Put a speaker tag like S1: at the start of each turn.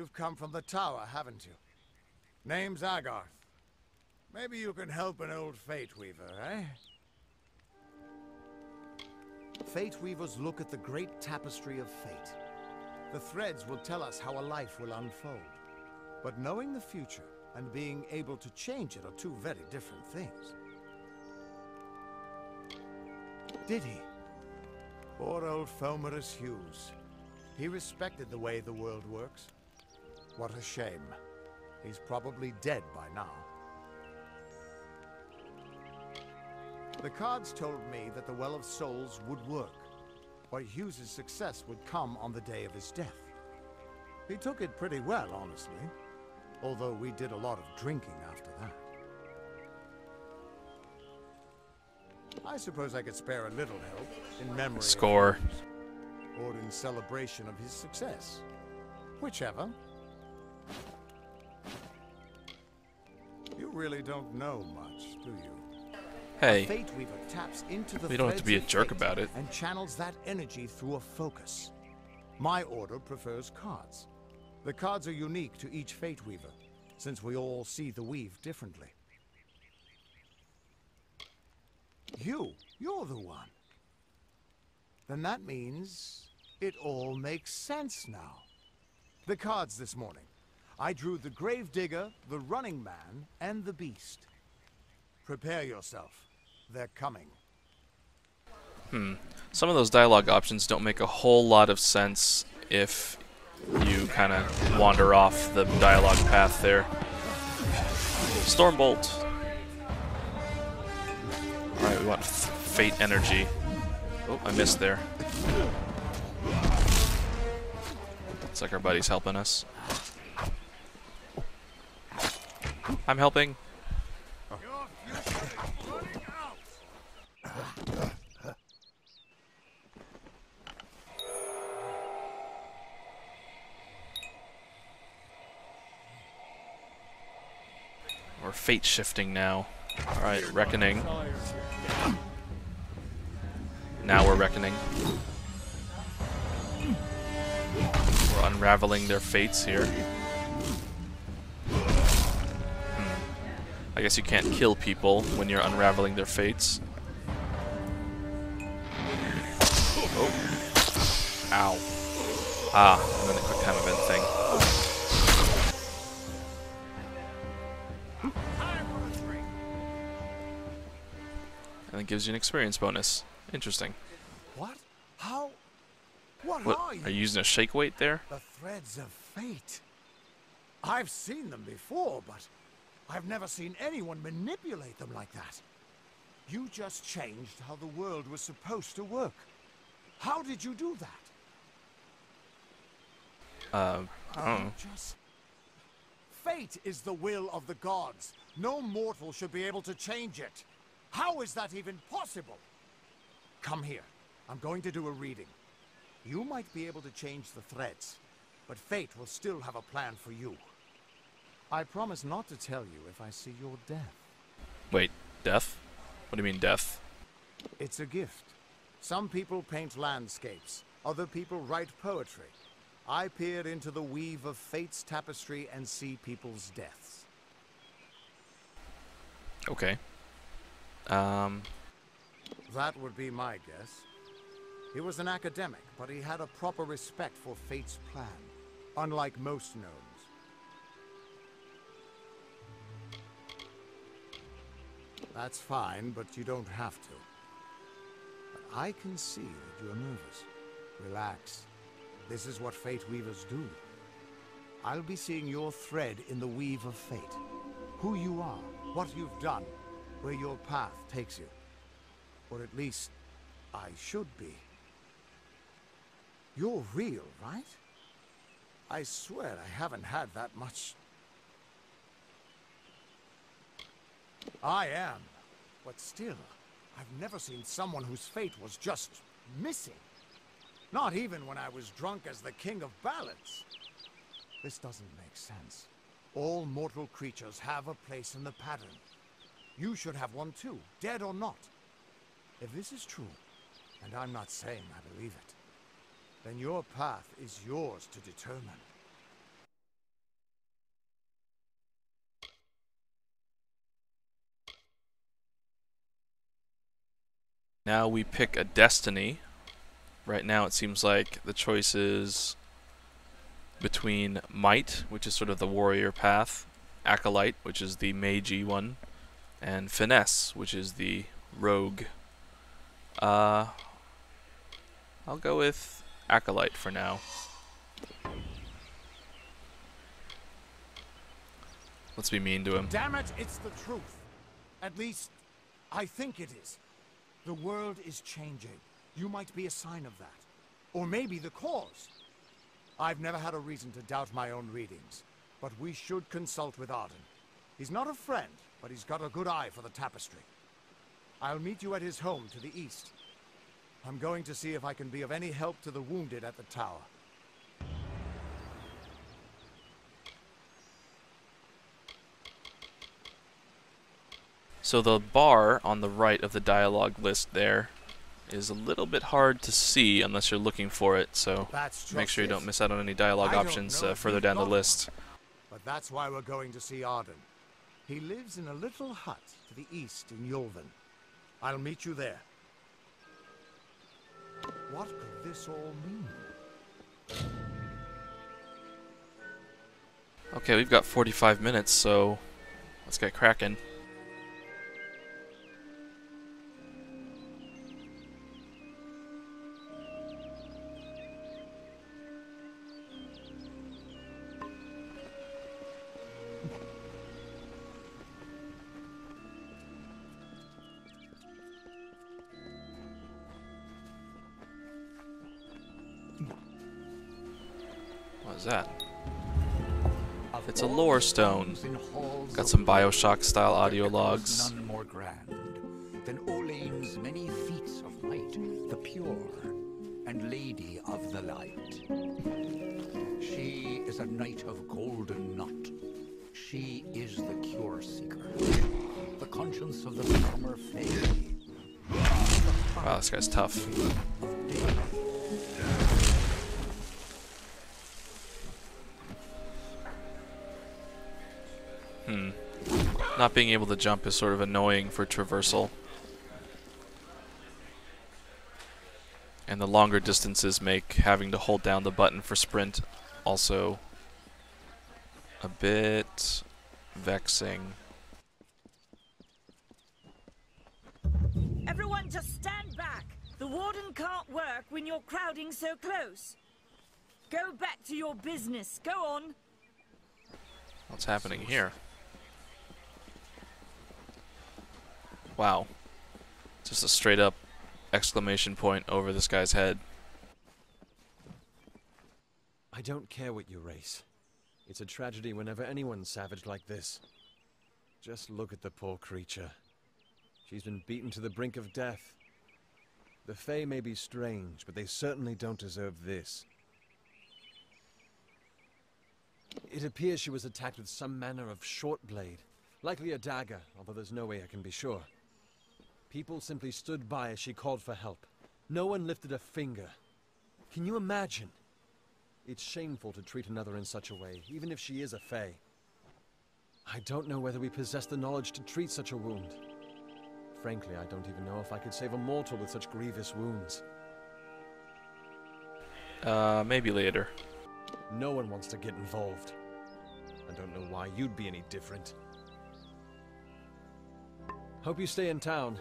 S1: You've come from the tower, haven't you? Name's Agarth. Maybe you can help an old Fate Weaver, eh? Fate Weavers look at the great tapestry of fate. The threads will tell us how a life will unfold. But knowing the future and being able to change it are two very different things. Did he? Poor old Fomerus Hughes. He respected the way the world works. What a shame. He's probably dead by now. The cards told me that the Well of Souls would work, but Hughes' success would come on the day of his death. He took it pretty well, honestly, although we did a lot of drinking after that. I suppose I could spare a little help in memory
S2: Score.
S1: of Hughes, or in celebration of his success. Whichever. You really don't know much, do you?
S2: Hey,
S1: Fate Weaver taps into the
S2: we don't have to be a
S1: threads of
S2: jerk
S1: fate
S2: about it.
S1: and channels that energy through a focus. My order prefers cards. The cards are unique to each Fate Weaver, since we all see the weave differently. You're the one. Then that means it all makes sense now. The cards this morning. I drew the Gravedigger, the Running Man, and the Beast. Prepare yourself. They're coming.
S2: Some of those dialogue options don't make a whole lot of sense if you kind of wander off the dialogue path there. Stormbolt. Alright, we want Fate energy. Oh, I missed there. Looks like our buddy's helping us. I'm helping. We're fate shifting now. Alright, reckoning. Now we're reckoning. We're unraveling their fates here. I guess you can't kill people when you're unraveling their fates. Oh. Ow. Ah, and then the quick time event thing. And it gives you an experience bonus. Interesting.
S1: What? How? What
S2: are you using a shake weight there?
S1: The threads of fate. I've seen them before, but I've never seen anyone manipulate them like that. You just changed how the world was supposed to work. How did you do that?
S2: I don't know.
S1: Fate is the will of the gods. No mortal should be able to change it. How is that even possible? Come here. I'm going to do a reading. You might be able to change the threads, but fate will still have a plan for you. I promise not to tell you if I see your death.
S2: Wait, death? What do you mean death?
S1: It's a gift. Some people paint landscapes, other people write poetry. I peer into the weave of fate's tapestry and see people's deaths.
S2: Okay.
S1: That would be my guess. He was an academic, but he had a proper respect for fate's plan, unlike most gnomes. That's fine, but you don't have to. But I can see that you're nervous. Relax. This is what Fate Weavers do. I'll be seeing your thread in the weave of fate. Who you are, what you've done, where your path takes you. Or at least, I should be. You're real, right? I swear I haven't had that much. I am. But still, I've never seen someone whose fate was just missing. Not even when I was drunk as the King of Ballads. This doesn't make sense. All mortal creatures have a place in the pattern. You should have one too, dead or not. If this is true, and I'm not saying I believe it, then your path is yours to determine.
S2: Now we pick a destiny. Right now it seems like the choice is between Might, which is sort of the warrior path, Acolyte, which is the magey one, and Finesse, which is the rogue. I'll go with Acolyte for now. Let's be mean to him.
S1: Damn it, it's the truth. At least, I think it is. The world is changing. You might be a sign of that. Or maybe the cause. I've never had a reason to doubt my own readings. But we should consult with Arden. He's not a friend, but he's got a good eye for the tapestry. I'll meet you at his home to the east. I'm going to see if I can be of any help to the wounded at the tower.
S2: So the bar on the right of the dialogue list there is a little bit hard to see unless you're looking for it, so make sure you don't miss out on any dialogue options further down the list.
S1: But that's why we're going to see Arden. He lives in a little hut to the east in Yolen. I'll meet you there. What could this all mean?
S2: Okay, we've got 45 minutes, so let's get cracking. What is that? It's a lore stone. Got some Bioshock style audio logs.
S3: None more grand than Olene's many feats of might, the pure and lady of the light. She is a knight of golden knot. She is the cure seeker, the conscience of the summer fae.
S2: Wow, this guy's tough. Not being able to jump is sort of annoying for traversal. And the longer distances make having to hold down the button for sprint also a bit vexing.
S4: Everyone just stand back. The warden can't work when you're crowding so close. Go back to your business. Go on.
S2: What's happening here? Wow. Just a straight up exclamation point over this guy's head.
S5: I don't care what you race. It's a tragedy whenever anyone's savage like this. Just look at the poor creature. She's been beaten to the brink of death. The Fae may be strange, but they certainly don't deserve this. It appears she was attacked with some manner of short blade, likely a dagger, although there's no way I can be sure. People simply stood by as she called for help. No one lifted a finger. Can you imagine? It's shameful to treat another in such a way, even if she is a Fae. I don't know whether we possess the knowledge to treat such a wound. Frankly, I don't even know if I could save a mortal with such grievous wounds.
S2: Maybe later.
S5: No one wants to get involved. I don't know why you'd be any different. Hope you stay in town.